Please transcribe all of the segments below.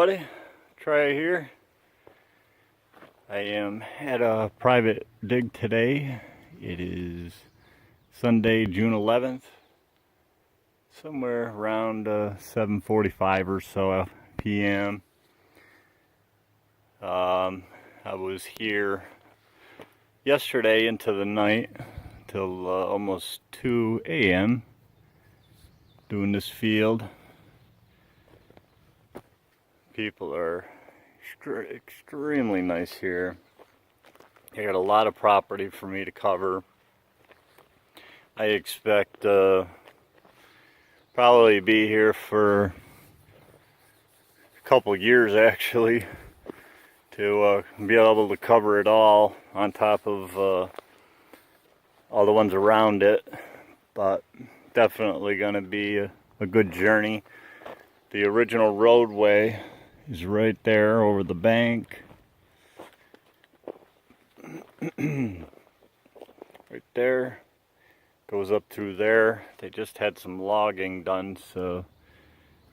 everybody, Try here. I am at a private dig today. It is Sunday, June 11th, somewhere around 7:45 or so p.m. I was here yesterday into the night till almost 2 a.m. doing this field. People are extremely nice here. I got a lot of property for me to cover. I expect probably be here for a couple years actually to be able to cover it all on top of all the ones around it, but definitely going to be a good journey. The original roadway is right there over the bank. Right there. Goes up through there. They just had some logging done, so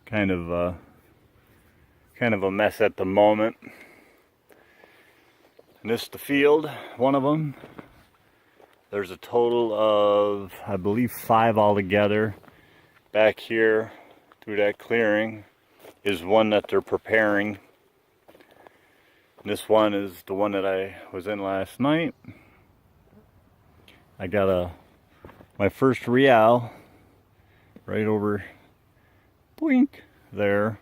kind of a mess at the moment. And this is the field, one of them. There's a total of, I believe, 5 altogether. Back here through that clearing is one that they're preparing. And this one is the one that I was in last night. I got my first real right over, boink, there.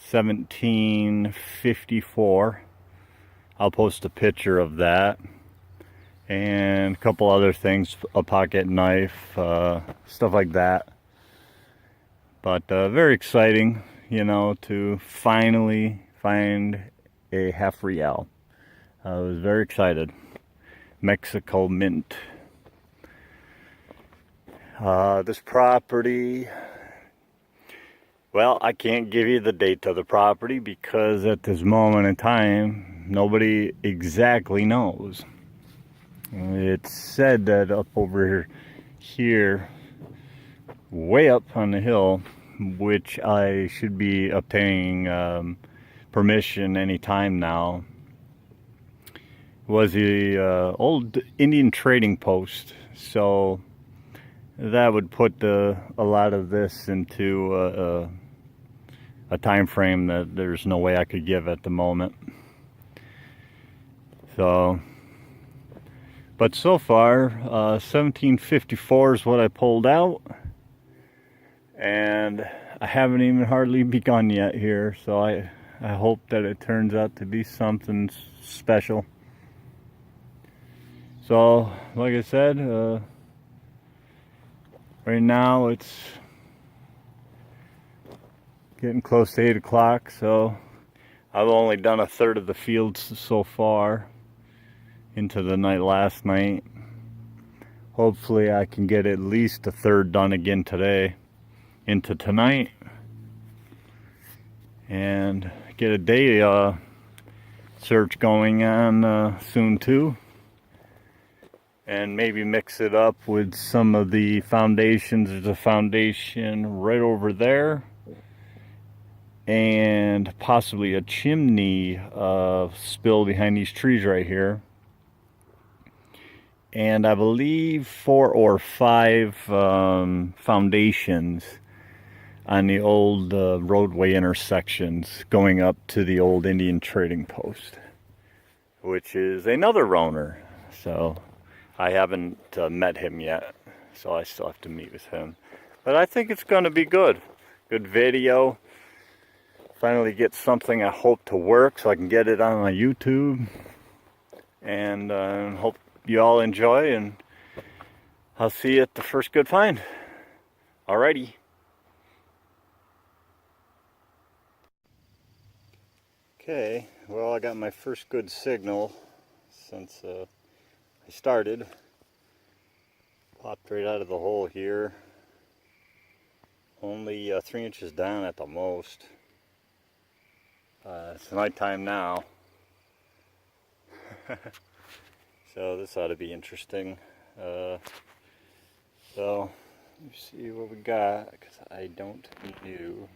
1754. I'll post a picture of that. And a couple other things, a pocket knife, stuff like that. But very exciting, you know, to finally find a half real. I was very excited. Mexico Mint. This property, well, I can't give you the date of the property because at this moment in time, nobody exactly knows. It's said that up over here, way up on the hill, which I should be obtaining permission any time now, was the old Indian trading post. So that would put a lot of this into a time frame that there's no way I could give at the moment. So, but so far, 1754 is what I pulled out. And I haven't even hardly begun yet here, so I hope that it turns out to be something special. So, like I said, right now it's getting close to 8 o'clock, so I've only done a third of the fields so far into the night last night. Hopefully I can get at least a third done again today into tonight and get a day search going on soon too, and maybe mix it up with some of the foundations. There's a foundation right over there and possibly a chimney spill behind these trees right here, and I believe 4 or 5 foundations on the old roadway intersections going up to the old Indian trading post, which is another owner. So I haven't met him yet, so I still have to meet with him. But I think it's going to be good. Good video. Finally get something I hope to work so I can get it on my YouTube. And hope you all enjoy, and I'll see you at the first good find. Alrighty. Okay, well, I got my first good signal since I started. Popped right out of the hole here. Only 3 inches down at the most. It's nighttime now. So this ought to be interesting. So, let me see what we got, because I don't know.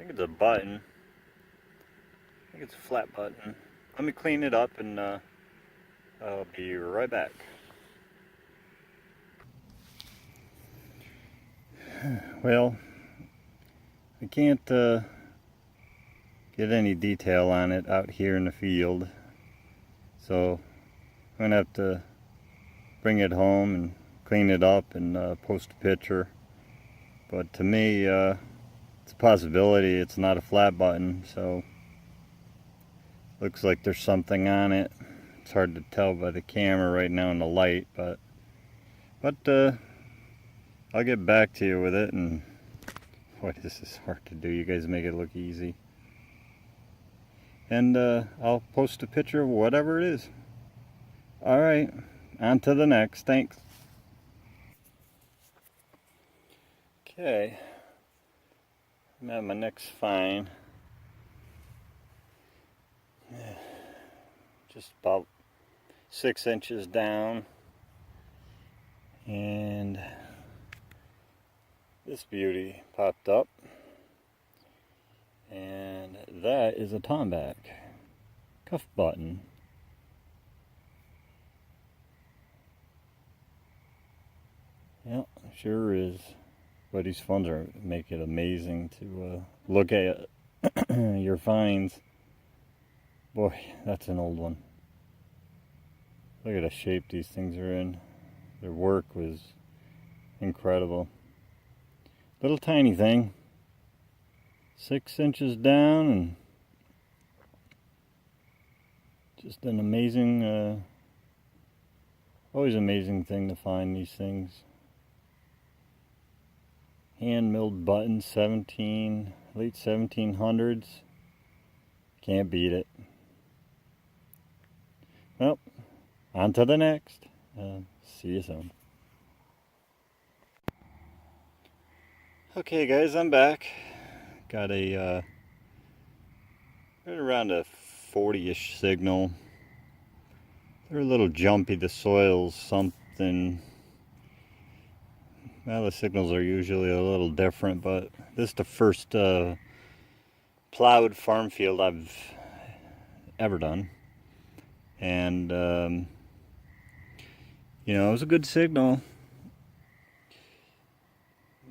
think it's a button. I think it's a flat button. Let me clean it up and I'll be right back. Well, I can't get any detail on it out here in the field, so I'm gonna have to bring it home and clean it up and post a picture. But to me, it's a possibility it's not a flat button, so looks like there's something on it. It's hard to tell by the camera right now in the light, but I'll get back to you with it. And boy, this is hard to do. You guys make it look easy. And I'll post a picture of whatever it is. Alright, on to the next. Thanks. Okay, I'm at my next find. Just about 6 inches down. And this beauty popped up. And that is a tomback cuff button. Yeah, sure is. But these phones make it amazing to look at your finds. Boy, that's an old one. Look at the shape these things are in. Their work was incredible. Little tiny thing. 6 inches down, and just an amazing, always amazing thing to find these things. Hand milled buttons, late 1700s. Can't beat it. Well, on to the next. See you soon. Okay guys, I'm back. Got a right around a 40-ish signal. They're a little jumpy. The soil's something. Well, the signals are usually a little different, but this is the first plowed farm field I've ever done. And you know, it was a good signal.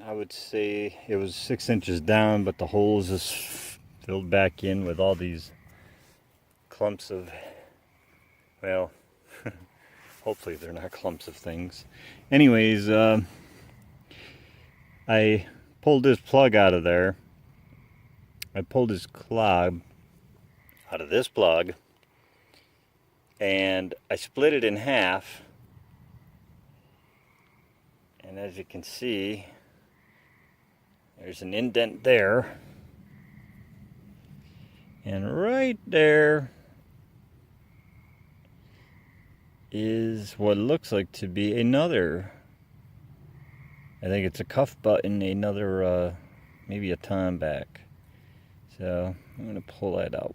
I would say it was 6 inches down, but the holes just filled back in with all these clumps of, well, hopefully they're not clumps of things. Anyways, I pulled this plug out of there. I pulled this clog out of this plug, and I split it in half. And as you can see, there's an indent there. And right there is what looks like to be another, I think it's a cuff button, another, maybe a tomback. So I'm going to pull that out.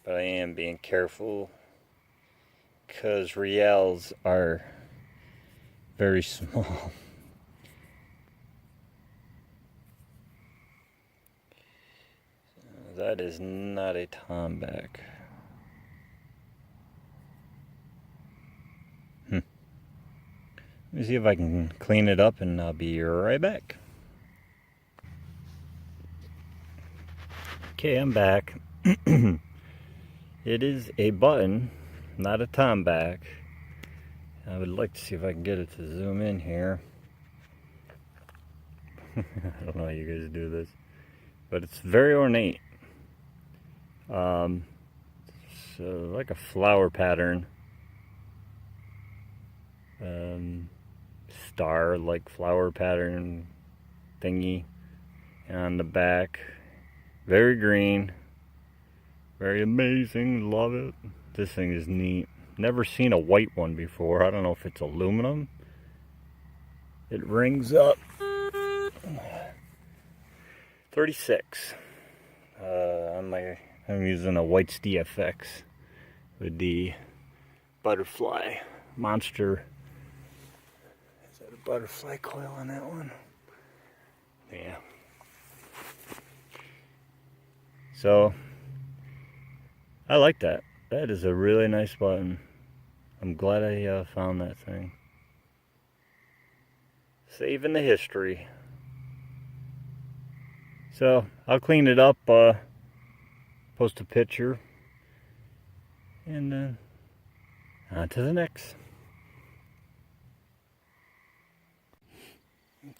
But I am being careful because reals are very small. That is not a tomback. Let me see if I can clean it up and I'll be right back. Okay, I'm back. It is a button, not a tomback. I would like to see if I can get it to zoom in here. I don't know how you guys do this, but it's very ornate. So like a flower pattern, star-like flower pattern thingy, and on the back, very green, very amazing. Love it. This thing is neat. Never seen a white one before. I don't know if it's aluminum. It rings up 36. I'm using a White's DFX with the butterfly monster. It's a Got a butterfly coil on that one. Yeah. So, I like that. That is a really nice button. I'm glad I found that thing. Saving the history. So, I'll clean it up, post a picture, and then on to the next.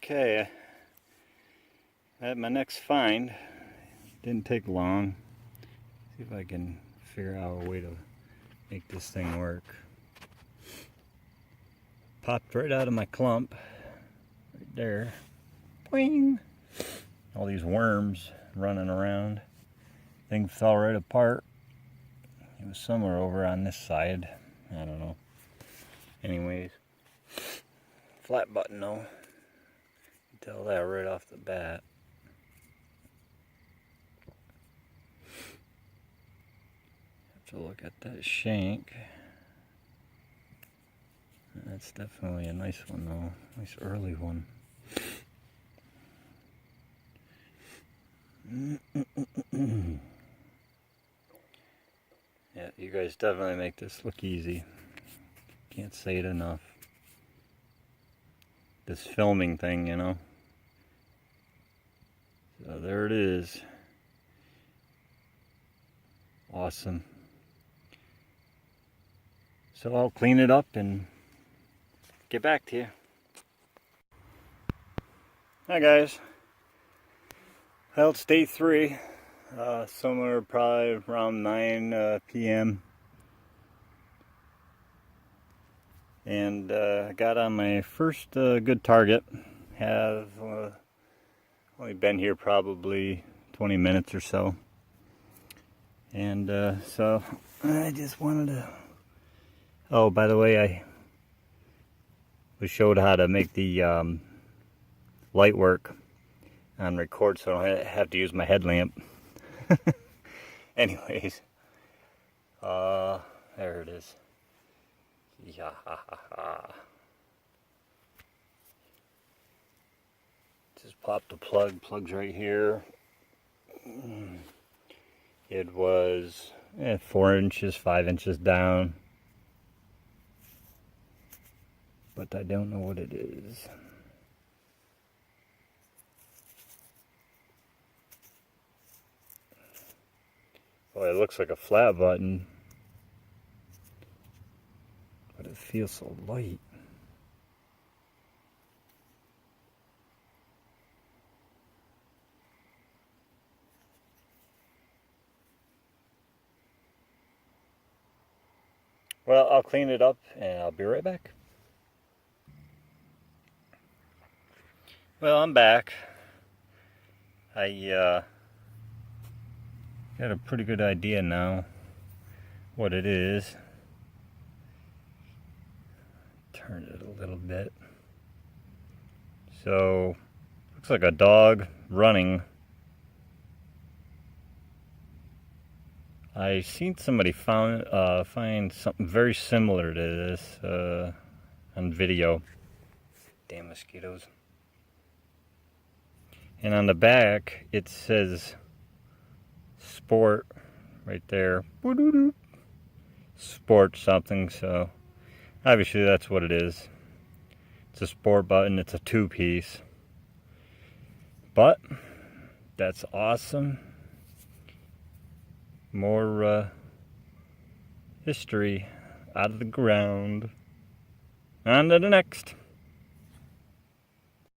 Okay, I had my next find. Didn't take long. See if I can figure out a way to make this thing work. Popped right out of my clump, right there. Boing! All these worms running around. Thing fell right apart. It was somewhere over on this side. I don't know. Anyways, flat button though. You can tell that right off the bat. Have to look at that shank. That's definitely a nice one though. Nice early one. Yeah, you guys definitely make this look easy. Can't say it enough. This filming thing, you know. So there it is. Awesome. So I'll clean it up and get back to you. Hi guys. Well, it's day 3. Somewhere probably around 9 p.m. And I got on my first good target. Have only been here probably 20 minutes or so. And so I just wanted to... Oh, by the way, I was showed how to make the light work on record, so I don't have to use my headlamp. Anyways, there it is. Yeah. Just pop the plug. Plug's right here. It was 4 inches, 5 inches down. But I don't know what it is. Well, it looks like a flat button, but it feels so light. Well, I'll clean it up and I'll be right back. Well, I'm back. I got a pretty good idea now what it is. Turn it a little bit. So, looks like a dog running. I seen somebody find something very similar to this on video. Damn mosquitoes. And on the back it says sport right there. Sport something, so obviously that's what it is. It's a sport button, it's a 2-piece. But that's awesome. More history out of the ground. On to the next.